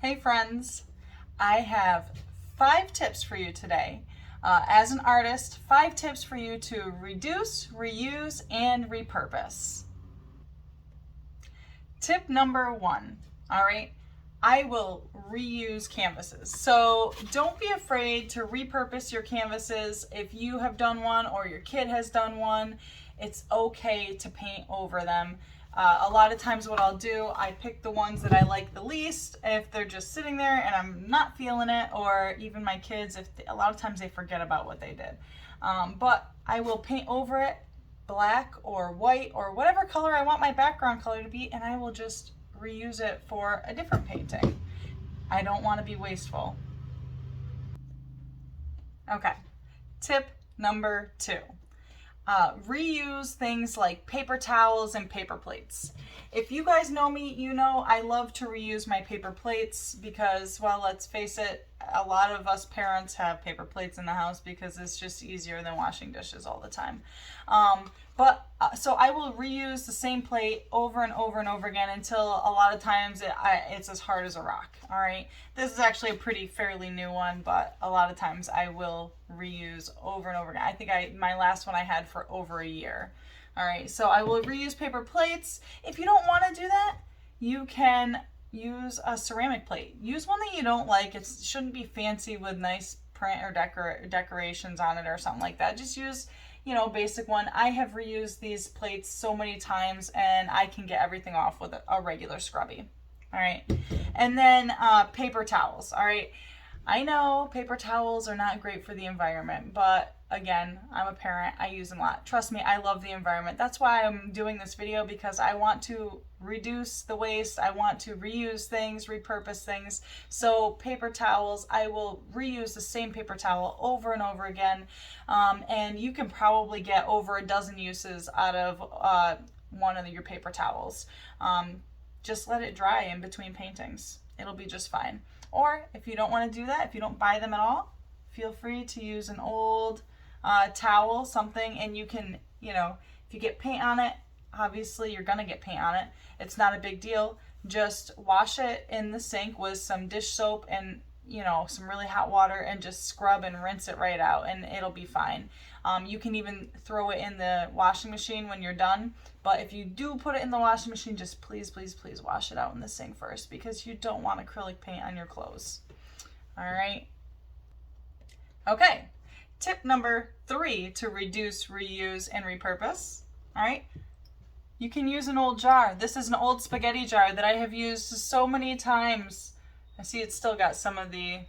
Hey friends, I have 5 tips for you today. As an artist, 5 tips for you to reduce, reuse, and repurpose. Tip number 1, all right, I will reuse canvases. So don't be afraid to repurpose your canvases. If you have done one or your kid has done one, it's okay to paint over them. A lot of times what I'll do, I pick the ones that I like the least if they're just sitting there and I'm not feeling it, or even my kids, a lot of times they forget about what they did. But I will paint over it black or white or whatever color I want my background color to be, and I will just reuse it for a different painting. I don't want to be wasteful. Okay, tip number 2. Reuse things like paper towels and paper plates. If you guys know me, you know I love to reuse my paper plates because, well, let's face it, a lot of us parents have paper plates in the house because it's just easier than washing dishes all the time. So I will reuse the same plate over and over and over again until a lot of times it's as hard as a rock. All right, this is actually a pretty fairly new one, but a lot of times I will reuse over and over again. I think my last one I had for over a year. All right, so I will reuse paper plates. If you don't want to do that, you can use a ceramic plate. Use one that you don't like. It shouldn't be fancy with nice print or decorations on it or something like that. Just use, basic one. I have reused these plates so many times and I can get everything off with a regular scrubby. All right. And then paper towels. All right. I know paper towels are not great for the environment, but again, I'm a parent. I use them a lot. Trust me, I love the environment. That's why I'm doing this video, because I want to reduce the waste. I want to reuse things, repurpose things. So paper towels, I will reuse the same paper towel over and over again. And you can probably get over a dozen uses out of one of your paper towels. Just let it dry in between paintings. It'll be just fine. Or if you don't want to do that, if you don't buy them at all, feel free to use an old towel, something, and you can, if you get paint on it, obviously you're going to get paint on it. It's not a big deal. Just wash it in the sink with some dish soap and, some really hot water, and just scrub and rinse it right out, and it'll be fine. You can even throw it in the washing machine when you're done. But if you do put it in the washing machine, just please, please, please wash it out in the sink first, because you don't want acrylic paint on your clothes. All right. Okay. Tip number 3 to reduce, reuse, and repurpose. All right. You can use an old jar. This is an old spaghetti jar that I have used so many times. I see it's still got some of the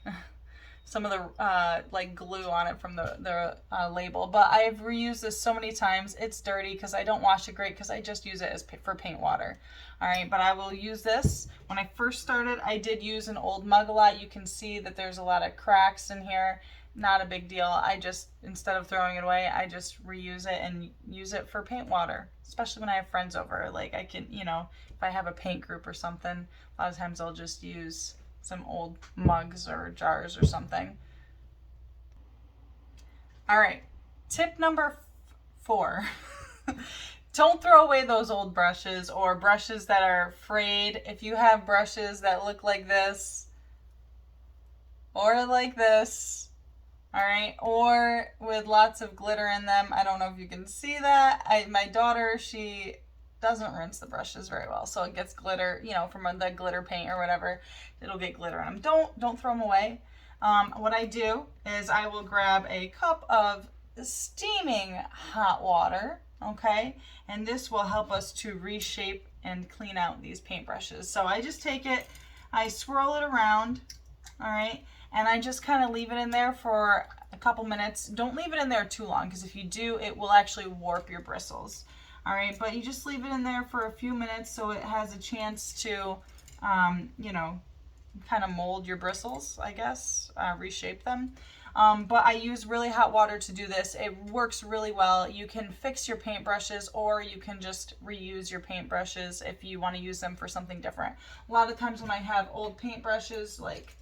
like glue on it from the label, but I've reused this so many times. It's dirty because I don't wash it great, because I just use it for paint water. All right, but I will use this. When I first started, I did use an old mug a lot. You can see that there's a lot of cracks in here. Not a big deal. I just, instead of throwing it away, I just reuse it and use it for paint water, especially when I have friends over. Like I can, if I have a paint group or something, a lot of times I'll just use some old mugs or jars or something. All right, tip number 4. Don't throw away those old brushes or brushes that are frayed. If you have brushes that look like this or like this, all right, or with lots of glitter in them. I don't know if you can see that. My daughter, she doesn't rinse the brushes very well, so it gets glitter, from the glitter paint or whatever. It'll get glitter in them. Don't throw them away. What I do is I will grab a cup of steaming hot water, okay, and this will help us to reshape and clean out these paintbrushes. So I just take it, I swirl it around, all right, and I just kind of leave it in there for a couple minutes. Don't leave it in there too long, because if you do, it will actually warp your bristles. All right, but you just leave it in there for a few minutes so it has a chance to, kind of mold your bristles, I guess, reshape them. But I use really hot water to do this. It works really well. You can fix your paintbrushes, or you can just reuse your paintbrushes if you want to use them for something different. A lot of times when I have old paintbrushes, like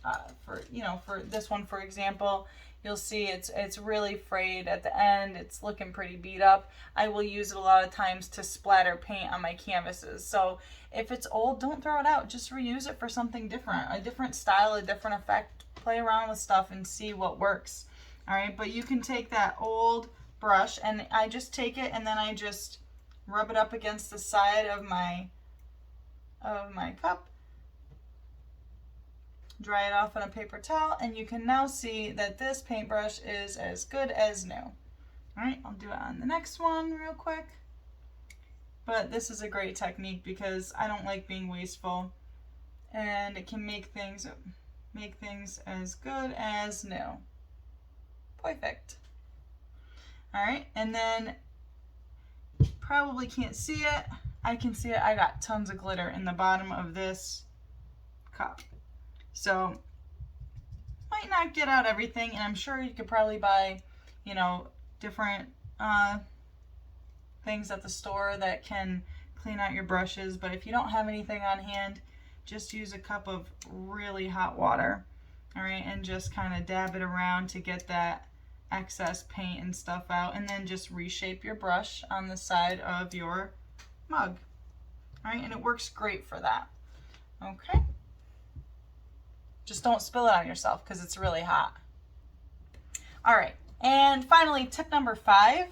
for this one, for example, you'll see it's really frayed at the end. It's looking pretty beat up. I will use it a lot of times to splatter paint on my canvases. So if it's old, don't throw it out. Just reuse it for something different, a different style, a different effect. Play around with stuff and see what works. All right, but you can take that old brush, and I just take it and then I just rub it up against the side of my cup. Dry it off on a paper towel, and you can now see that this paintbrush is as good as new. All right, I'll do it on the next one real quick. But this is a great technique because I don't like being wasteful, and it can make things as good as new. Perfect. All right, and then probably can't see it. I can see it. I got tons of glitter in the bottom of this cup. So might not get out everything, and I'm sure you could probably buy, you know, different things at the store that can clean out your brushes. But if you don't have anything on hand, just use a cup of really hot water, all right, and just kind of dab it around to get that excess paint and stuff out, and then just reshape your brush on the side of your mug. All right, and it works great for that. Okay. Just don't spill it on yourself because it's really hot. All right, and finally, tip number 5,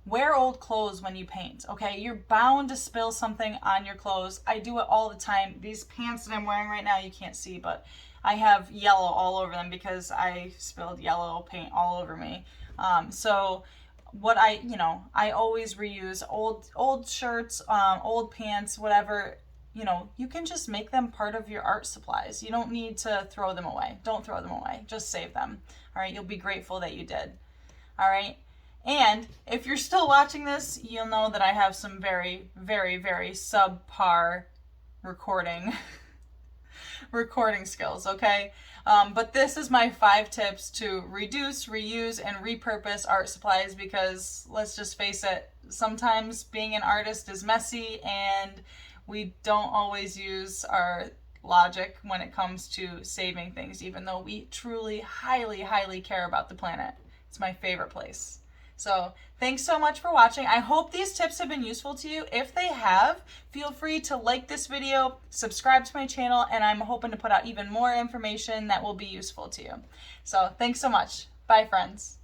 wear old clothes when you paint, okay? You're bound to spill something on your clothes. I do it all the time. These pants that I'm wearing right now, you can't see, but I have yellow all over them because I spilled yellow paint all over me. So what I always reuse old shirts, old pants, whatever. You know, you can just make them part of your art supplies. You don't need to throw them away. Don't throw them away. Just save them. All right, you'll be grateful that you did. All right, and if you're still watching this, you'll know that I have some very, very, very subpar recording skills, okay? But this is my 5 tips to reduce, reuse, and repurpose art supplies because let's just face it, sometimes being an artist is messy and we don't always use our logic when it comes to saving things, even though we truly, highly, highly care about the planet. It's my favorite place. So thanks so much for watching. I hope these tips have been useful to you. If they have, feel free to like this video, subscribe to my channel, and I'm hoping to put out even more information that will be useful to you. So thanks so much. Bye, friends.